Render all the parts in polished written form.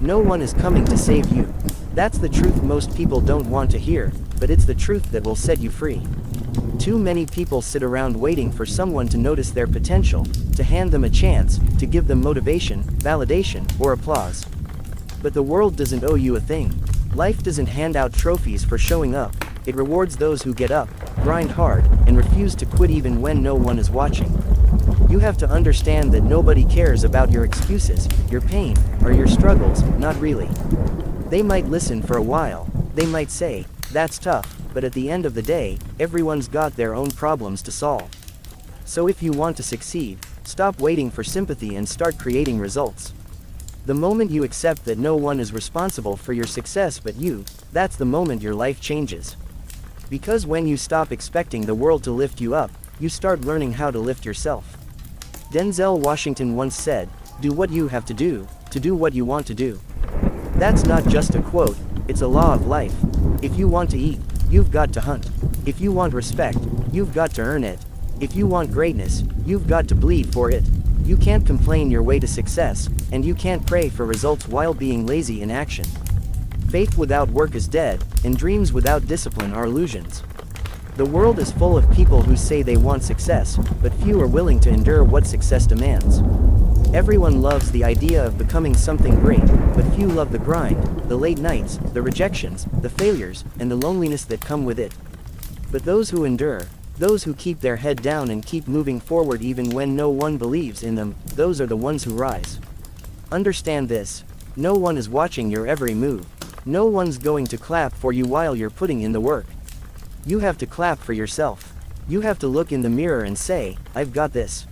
No one is coming to save you. That's the truth most people don't want to hear, but it's the truth that will set you free. Too many people sit around waiting for someone to notice their potential, to hand them a chance, to give them motivation, validation, or applause. But the world doesn't owe you a thing. Life doesn't hand out trophies for showing up. It rewards those who get up, grind hard, and refuse to quit even when no one is watching. You have to understand that nobody cares about your excuses, your pain, or your struggles, not really. They might listen for a while, they might say, "That's tough," but at the end of the day, everyone's got their own problems to solve. So if you want to succeed, stop waiting for sympathy and start creating results. The moment you accept that no one is responsible for your success but you, that's the moment your life changes. Because when you stop expecting the world to lift you up, you start learning how to lift yourself. Denzel Washington once said, "Do what you have to do what you want to do." That's not just a quote, it's a law of life. If you want to eat, you've got to hunt. If you want respect, you've got to earn it. If you want greatness, you've got to bleed for it. You can't complain your way to success, and you can't pray for results while being lazy in action. Faith without work is dead, and dreams without discipline are illusions. The world is full of people who say they want success, but few are willing to endure what success demands. Everyone loves the idea of becoming something great, but few love the grind, the late nights, the rejections, the failures, and the loneliness that come with it. But those who endure, those who keep their head down and keep moving forward even when no one believes in them, those are the ones who rise. Understand this: no one is watching your every move. No one's going to clap for you while you're putting in the work. You have to clap for yourself. You have to look in the mirror and say, "I've got this."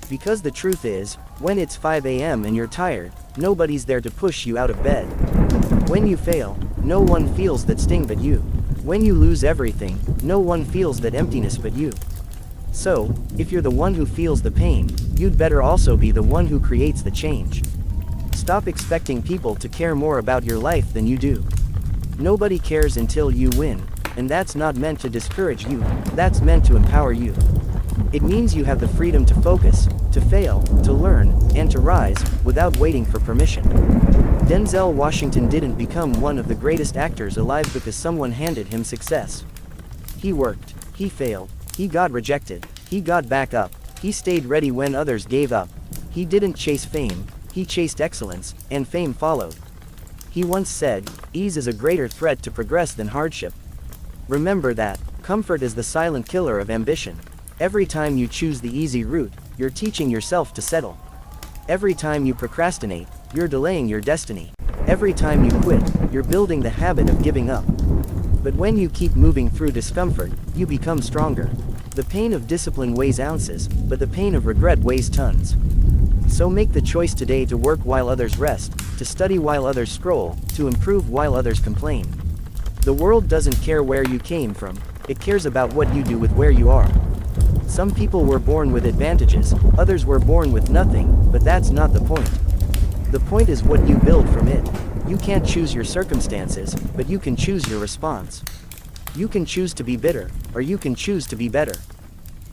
Because the truth is, when it's 5 a.m. and you're tired, nobody's there to push you out of bed. When you fail, no one feels that sting but you. When you lose everything, no one feels that emptiness but you. So, if you're the one who feels the pain, you'd better also be the one who creates the change. Stop expecting people to care more about your life than you do. Nobody cares until you win, and that's not meant to discourage you, that's meant to empower you. It means you have the freedom to focus, to fail, to learn, and to rise, without waiting for permission. Denzel Washington didn't become one of the greatest actors alive because someone handed him success. He worked, he failed, he got rejected, he got back up, he stayed ready when others gave up. He didn't chase fame, he chased excellence, and fame followed. He once said, "Ease is a greater threat to progress than hardship." Remember that. Comfort is the silent killer of ambition. Every time you choose the easy route, you're teaching yourself to settle. Every time you procrastinate, you're delaying your destiny. Every time you quit, you're building the habit of giving up. But when you keep moving through discomfort, you become stronger. The pain of discipline weighs ounces, but the pain of regret weighs tons. So make the choice today to work while others rest, to study while others scroll, to improve while others complain. The world doesn't care where you came from, it cares about what you do with where you are. Some people were born with advantages, others were born with nothing, but that's not the point. The point is what you build from it. You can't choose your circumstances, but you can choose your response. You can choose to be bitter, or you can choose to be better.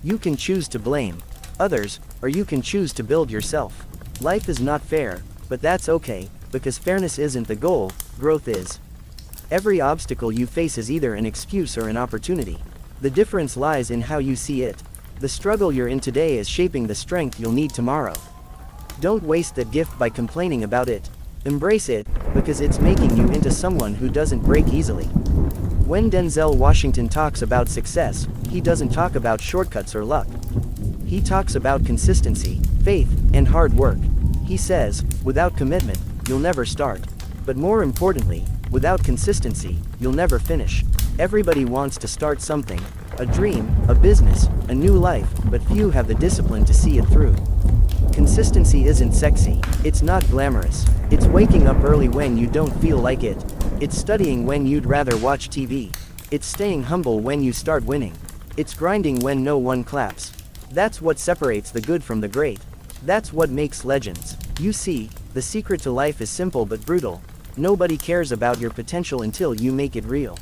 You can choose to blame others, or you can choose to build yourself. Life is not fair, but that's okay, because fairness isn't the goal, growth is. Every obstacle you face is either an excuse or an opportunity. The difference lies in how you see it. The struggle you're in today is shaping the strength you'll need tomorrow. Don't waste that gift by complaining about it. Embrace it, because it's making you into someone who doesn't break easily. When Denzel Washington talks about success, he doesn't talk about shortcuts or luck. He talks about consistency, faith, and hard work. He says, without commitment, you'll never start. But more importantly, without consistency, you'll never finish. Everybody wants to start something, a dream, a business, a new life, but few have the discipline to see it through. Consistency isn't sexy, it's not glamorous. It's waking up early when you don't feel like it. It's studying when you'd rather watch TV. It's staying humble when you start winning. It's grinding when no one claps. That's what separates the good from the great. That's what makes legends. You see, the secret to life is simple but brutal. Nobody cares about your potential until you make it real.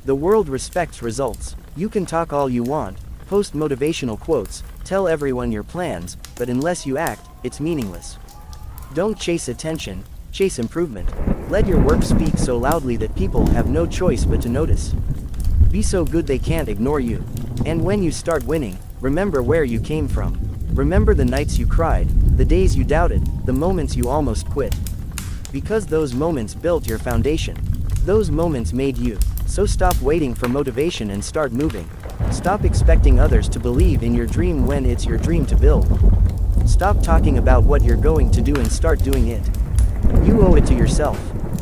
The world respects results. You can talk all you want, post motivational quotes, tell everyone your plans, but unless you act, it's meaningless. Don't chase attention, Chase improvement. Let your work speak so loudly that people have no choice but to notice. Be so good they can't ignore you. And when you start winning, remember where you came from. Remember the nights you cried, the days you doubted, the moments you almost quit. Because those moments built your foundation. Those moments made you. So stop waiting for motivation and start moving. Stop expecting others to believe in your dream when it's your dream to build. Stop talking about what you're going to do and start doing it. You owe it to yourself.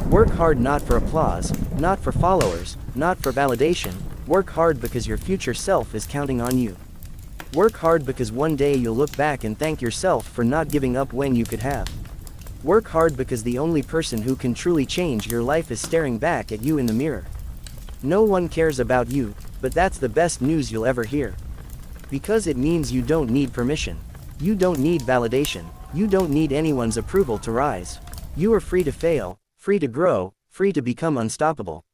Work hard not for applause, not for followers, not for validation. Work hard because your future self is counting on you. Work hard because one day you'll look back and thank yourself for not giving up when you could have. Work hard because the only person who can truly change your life is staring back at you in the mirror. No one cares about you, but that's the best news you'll ever hear. Because it means you don't need permission. You don't need validation. You don't need anyone's approval to rise. You are free to fail, free to grow, free to become unstoppable.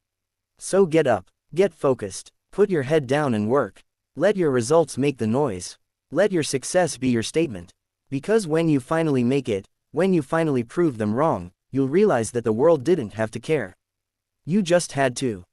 So get up, get focused, put your head down and work. Let your results make the noise. Let your success be your statement. Because when you finally make it, when you finally prove them wrong, you'll realize that the world didn't have to care. You just had to.